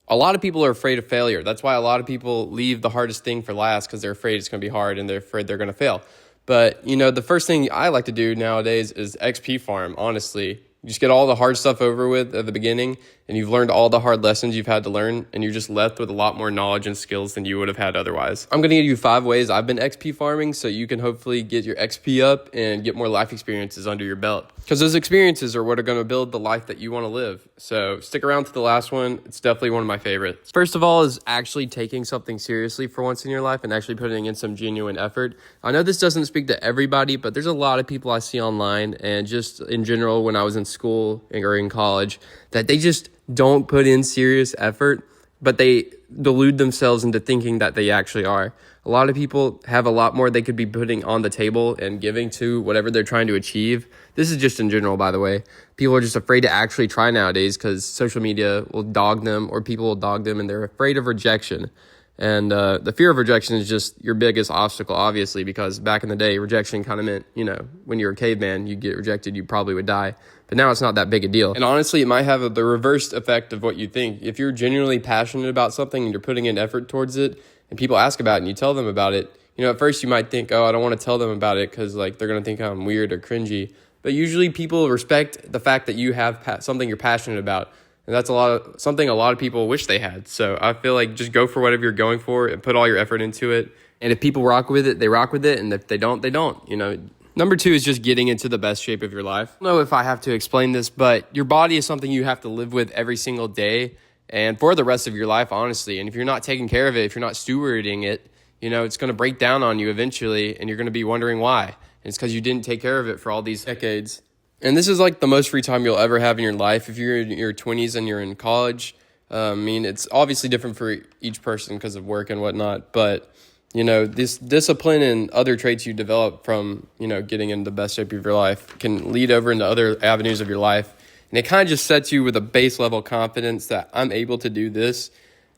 A lot of people are afraid of failure. That's why a lot of people leave the hardest thing for last, because they're afraid it's going to be hard and they're afraid they're going to fail. But, the first thing I like to do nowadays is XP farm, honestly. You just get all the hard stuff over with at the beginning, and you've learned all the hard lessons you've had to learn, and you're just left with a lot more knowledge and skills than you would have had otherwise. I'm going to give you 5 ways I've been XP farming so you can hopefully get your XP up and get more life experiences under your belt. Because those experiences are what are going to build the life that you want to live. So stick around to the last one. It's definitely one of my favorites. First of all is actually taking something seriously for once in your life and actually putting in some genuine effort. I know this doesn't speak to everybody, but there's a lot of people I see online and just in general when I was in school or in college that they just don't put in serious effort, but they delude themselves into thinking that they actually are. A lot of people have a lot more they could be putting on the table and giving to whatever they're trying to achieve. This is just in general, by the way. People are just afraid to actually try nowadays because social media will dog them or people will dog them and they're afraid of rejection. And the fear of rejection is just your biggest obstacle, obviously, because back in the day, rejection kind of meant, when you're a caveman, you get rejected, you probably would die. But now it's not that big a deal. And honestly, it might have the reversed effect of what you think. If you're genuinely passionate about something and you're putting in effort towards it, and people ask about it and you tell them about it, at first you might think, oh, I don't want to tell them about it because they're going to think I'm weird or cringy. But usually people respect the fact that you have something you're passionate about. And that's something a lot of people wish they had. So I feel like just go for whatever you're going for and put all your effort into it. And if people rock with it, they rock with it. And if they don't, they don't, Number 2 is just getting into the best shape of your life. I don't know if I have to explain this, but your body is something you have to live with every single day and for the rest of your life, honestly. And if you're not taking care of it, if you're not stewarding it, it's going to break down on you eventually, and you're going to be wondering why. And it's because you didn't take care of it for all these decades. And this is like the most free time you'll ever have in your life. If you're in your 20s and you're in college, it's obviously different for each person because of work and whatnot. But, this discipline and other traits you develop from, getting in the best shape of your life can lead over into other avenues of your life. And it kind of just sets you with a base level confidence that I'm able to do this.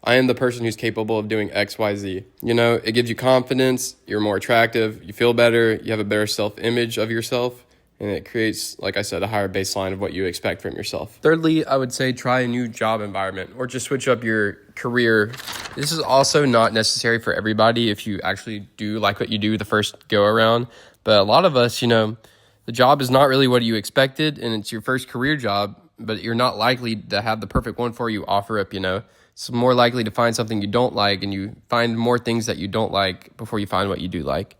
I am the person who's capable of doing X, Y, Z. It gives you confidence. You're more attractive. You feel better. You have a better self-image of yourself. And it creates, like I said, a higher baseline of what you expect from yourself. Thirdly, I would say try a new job environment or just switch up your career. This is also not necessary for everybody if you actually do like what you do the first go around. But a lot of us, the job is not really what you expected and it's your first career job, but you're not likely to have the perfect one for you offer up, It's more likely to find something you don't like and you find more things that you don't like before you find what you do like.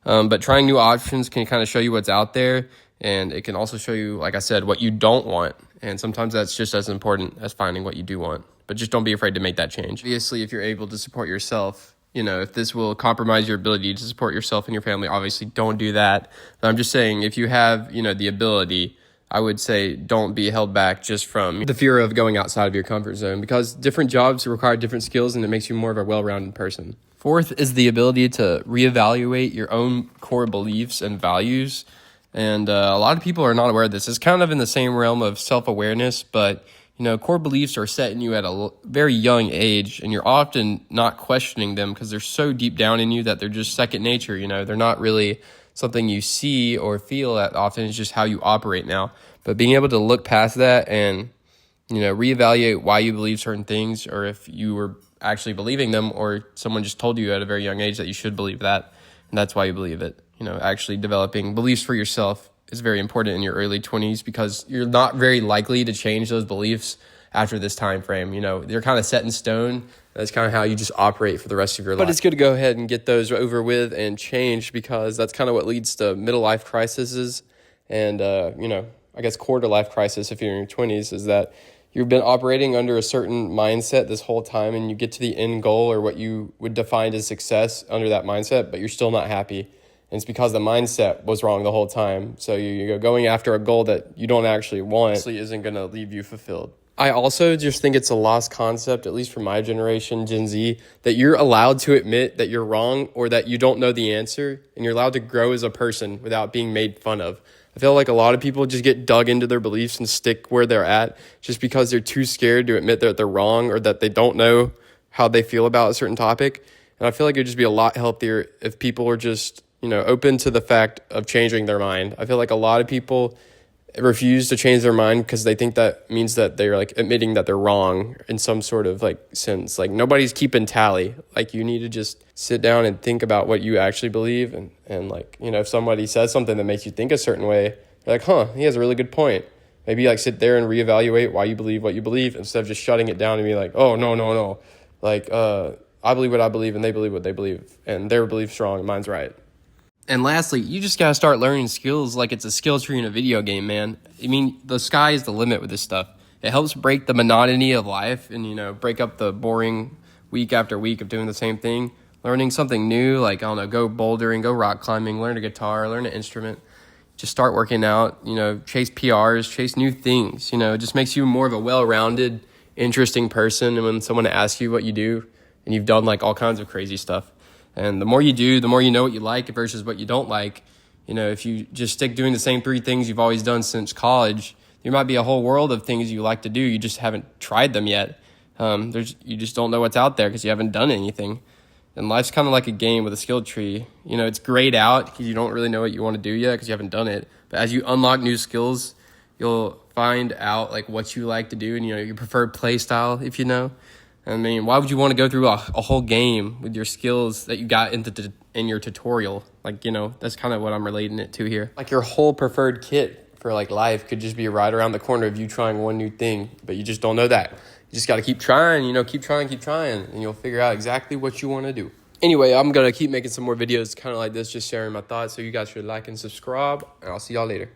But trying new options can kind of show you what's out there. And it can also show you, like I said, what you don't want. And sometimes that's just as important as finding what you do want. But just don't be afraid to make that change. Obviously, if you're able to support yourself, if this will compromise your ability to support yourself and your family, obviously don't do that. But I'm just saying, if you have, the ability, I would say don't be held back just from the fear of going outside of your comfort zone because different jobs require different skills and it makes you more of a well-rounded person. Fourth is the ability to reevaluate your own core beliefs and values. And a lot of people are not aware of this. It's kind of in the same realm of self-awareness, but, core beliefs are set in you at a very young age, and you're often not questioning them because they're so deep down in you that they're just second nature, They're not really something you see or feel that often. It's just how you operate now. But being able to look past that and, reevaluate why you believe certain things or if you were actually believing them or someone just told you at a very young age that you should believe that, and that's why you believe it. Actually developing beliefs for yourself is very important in your early 20s because you're not very likely to change those beliefs after this time frame. They're kind of set in stone. That's kind of how you just operate for the rest of your life. But it's good to go ahead and get those over with and change because that's kind of what leads to middle life crises and, I guess quarter life crisis if you're in your 20s is that you've been operating under a certain mindset this whole time and you get to the end goal or what you would define as success under that mindset, but you're still not happy. And it's because the mindset was wrong the whole time. So you're going after a goal that you don't actually want actually isn't going to leave you fulfilled. I also just think it's a lost concept, at least for my generation, Gen Z, that you're allowed to admit that you're wrong or that you don't know the answer, and you're allowed to grow as a person without being made fun of. I feel like a lot of people just get dug into their beliefs and stick where they're at just because they're too scared to admit that they're wrong or that they don't know how they feel about a certain topic. And I feel like it would just be a lot healthier if people were just, open to the fact of changing their mind. I feel like a lot of people refuse to change their mind because they think that means that they're like admitting that they're wrong in some sort of like sense. Like nobody's keeping tally. Like you need to just sit down and think about what you actually believe. And like, you know, if somebody says something that makes you think a certain way, you're like, huh, he has a really good point. Maybe like sit there and reevaluate why you believe what you believe instead of just shutting it down and be like, oh, no. Like, I believe what I believe and they believe what they believe and their belief's wrong and mine's right. And lastly, you just got to start learning skills like it's a skill tree in a video game, man. I mean, the sky is the limit with this stuff. It helps break the monotony of life and, you know, break up the boring week after week of doing the same thing. Learning something new, like, I don't know, go bouldering, go rock climbing, learn a guitar, learn an instrument. Just start working out, you know, chase PRs, chase new things. You know, it just makes you more of a well-rounded, interesting person. And when someone asks you what you do and you've done like all kinds of crazy stuff, and the more you do, the more you know what you like versus what you don't like. You know, if you just stick doing the same 3 things you've always done since college, there might be a whole world of things you like to do. You just haven't tried them yet. You just don't know what's out there because you haven't done anything. And life's kind of like a game with a skill tree. You know, it's grayed out because you don't really know what you want to do yet because you haven't done it. But as you unlock new skills, you'll find out like what you like to do and, you know, your preferred play style, if you know. I mean, why would you want to go through a whole game with your skills that you got in your tutorial? Like, you know, that's kind of what I'm relating it to here. Like your whole preferred kit for like life could just be right around the corner of you trying one new thing, but you just don't know that. You just got to keep trying, you know, keep trying, and you'll figure out exactly what you want to do. Anyway, I'm going to keep making some more videos kind of like this, just sharing my thoughts. So you guys should like and subscribe, and I'll see y'all later.